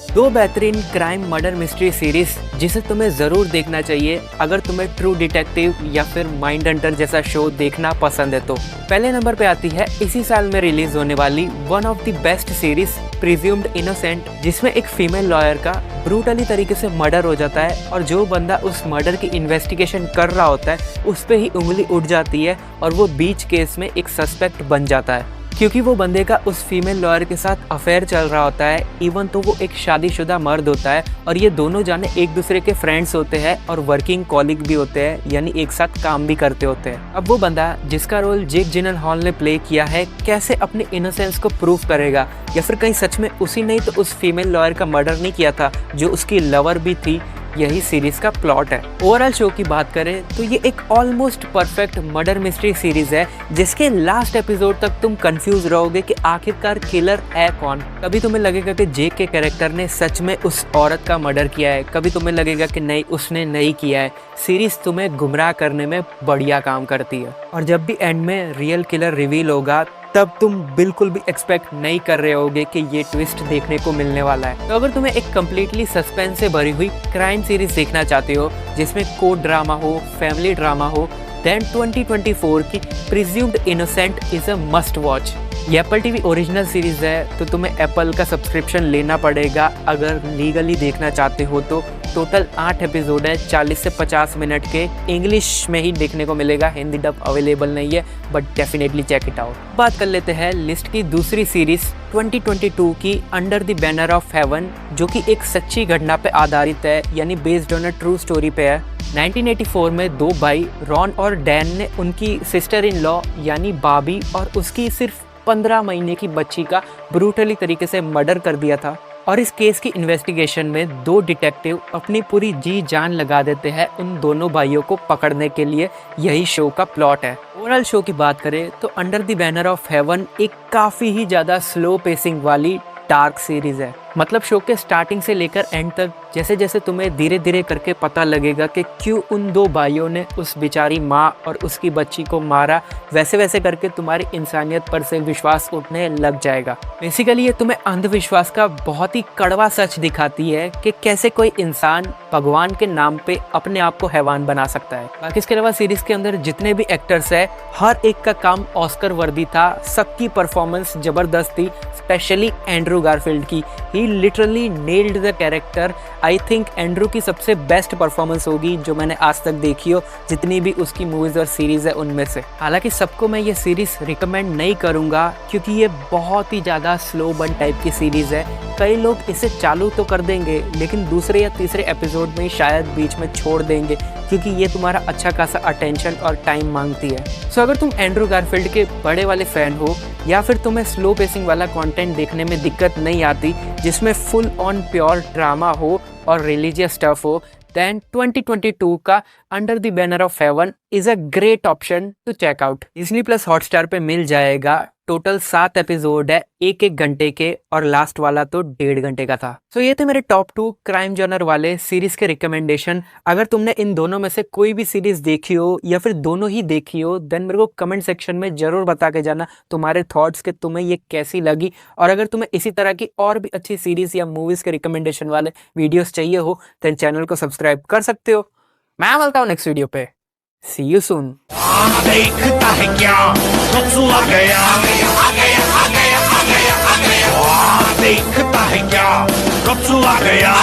दो बेहतरीन crime murder mystery series जिसे तुम्हें जरूर देखना चाहिए अगर तुम्हें ट्रू डिटेक्टिव या फिर माइंड हंटर जैसा शो देखना पसंद है तो। पहले नंबर पे आती है इसी साल में रिलीज होने वाली one of the best series presumed innocent, जिसमें एक फीमेल लॉयर का ब्रूटली तरीके से मर्डर हो जाता है और जो बंदा उस मर्डर की इन्वेस्टिगेशन कर रहा होता है उस पे ही उंगली उठ जाती है और वो बीच केस में एक सस्पेक्ट बन जाता है, क्योंकि वो बंदे का उस फीमेल लॉयर के साथ अफेयर चल रहा होता है। इवन तो वो एक शादीशुदा मर्द होता है और ये दोनों जाने एक दूसरे के फ्रेंड्स होते हैं और वर्किंग कॉलीग भी होते हैं, यानी एक साथ काम भी करते होते हैं। अब वो बंदा जिसका रोल जेक जिलेनहॉल ने प्ले किया है कैसे अपने इनोसेंस को प्रूव करेगा, या फिर कहीं सच में उसी ने तो उस फीमेल लॉयर का मर्डर नहीं किया था जो उसकी लवर भी थी, यही सीरीज का प्लॉट है। ओवरऑल शो की बात करें तो ये एक almost perfect murder mystery series है जिसके लास्ट एपिसोड तक तुम कंफ्यूज रहोगे कि आखिरकार किलर है कौन। कभी तुम्हें लगेगा कि जेक के कैरेक्टर ने सच में उस औरत का मर्डर किया है, कभी तुम्हें लगेगा कि नहीं उसने नहीं किया है। सीरीज तुम्हें गुमराह करने में बढ़िया काम करती है और जब भी एंड में रियल किलर रिवील होगा तब तुम बिल्कुल भी एक्सपेक्ट नहीं कर रहे होगे कि ये ट्विस्ट देखने को मिलने वाला है। तो अगर तुम्हें एक कम्प्लीटली सस्पेंस से भरी हुई क्राइम सीरीज देखना चाहते हो जिसमें कोर्ट ड्रामा हो, फैमिली ड्रामा हो, देन 2024 की presumed innocent is a must watch. ये एप्पल टीवी ओरिजिनल सीरीज है तो तुम्हें एप्पल का सब्सक्रिप्शन लेना पड़ेगा अगर लीगली देखना चाहते हो तो। टोटल 8 एपिसोड है, 40 से 50 मिनट के, इंग्लिश में ही देखने को मिलेगा, हिंदी डब अवेलेबल नहीं है, but definitely check it out. बात कर लेते हैं लिस्ट की दूसरी सीरीज 2022 की under the banner of haven, जो कि एक सच्ची घटना पे आधारित है, यानी based on a true story पे है। 1984 में दो भाई रॉन और डैन ने उनकी सिस्टर इन लॉ यानी बाबी और उसकी सिर्फ 15 महीने की बच्ची का ब्रूटली तरीके से मर्डर कर दिया था और इस केस की इन्वेस्टिगेशन में दो डिटेक्टिव अपनी पूरी जी जान लगा देते हैं उन दोनों भाइयों को पकड़ने के लिए। यही शो का प्लॉट है। ओवरऑल शो की बात करें तो under the banner of haven एक काफ़ी ही ज़्यादा स्लो पेसिंग वाली डार्क सीरीज है। मतलब शो के स्टार्टिंग से लेकर एंड तक जैसे जैसे तुम्हें धीरे धीरे करके पता लगेगा कि क्यों उन दो भाइयों ने उस बेचारी माँ और उसकी बच्ची को मारा, वैसे वैसे करके तुम्हारी इंसानियत पर से विश्वास उठने लग जाएगा। बेसिकली ये तुम्हें अंधविश्वास का बहुत ही कड़वा सच दिखाती है कि कैसे कोई इंसान भगवान के नाम पे अपने आप को हैवान बना सकता है। बाकी इसके अलावा सीरीज के अंदर जितने भी एक्टर्स है हर एक का काम ऑस्कर वर्दी था, सबकी परफॉर्मेंस जबरदस्त थी, स्पेशली एंड्रू गारफील्ड की। He literally nailed the character. I think Andrew की सबसे बेस्ट परफॉर्मेंस होगी जो मैंने आज तक देखी हो, जितनी भी उसकी मूवीज और सीरीज है उनमें से। हालांकि सबको मैं ये सीरीज रिकमेंड नहीं करूंगा क्योंकि ये बहुत ही ज़्यादा स्लो बर्न टाइप की सीरीज है। कई लोग इसे चालू तो कर देंगे लेकिन दूसरे या तीसरे एपिसोड में ही शायद बीच में छोड़ देंगे क्योंकि ये तुम्हारा अच्छा खासा अटेंशन और टाइम मांगती है। सो अगर तुम एंड्रू गारफील्ड के बड़े वाले फैन हो या फिर तुम्हें स्लो पेसिंग वाला कंटेंट देखने में दिक्कत नहीं आती जिसमें फुल ऑन प्योर ड्रामा हो और रिलीजियस स्टफ हो, देन 2022 का under the banner of heaven is a great option to check out. Disney plus Hotstar पे मिल जाएगा। टोटल 7 एपिसोड है, एक घंटे के, और लास्ट वाला तो 1.5 घंटे का था। सो ये थे मेरे टॉप 2 क्राइम जॉनर वाले सीरीज के रिकमेंडेशन। अगर तुमने इन दोनों में से कोई भी सीरीज देखी हो या फिर दोनों ही देखी हो देन मेरे को कमेंट सेक्शन में जरूर बता के जाना तुम्हारे थॉट्स कि तुम्हें ये कैसी लगी। और अगर तुम्हें इसी तरह की और भी अच्छी सीरीज या मूवीज के रिकमेंडेशन वाले वीडियोस चाहिए हो देन चैनल को सब्सक्राइब कर सकते हो। मैं मिलता हूँ नेक्स्ट वीडियो पे। सी यू सून। देखता है क्या रसुआ गया देखता है क्या रसुआ गया।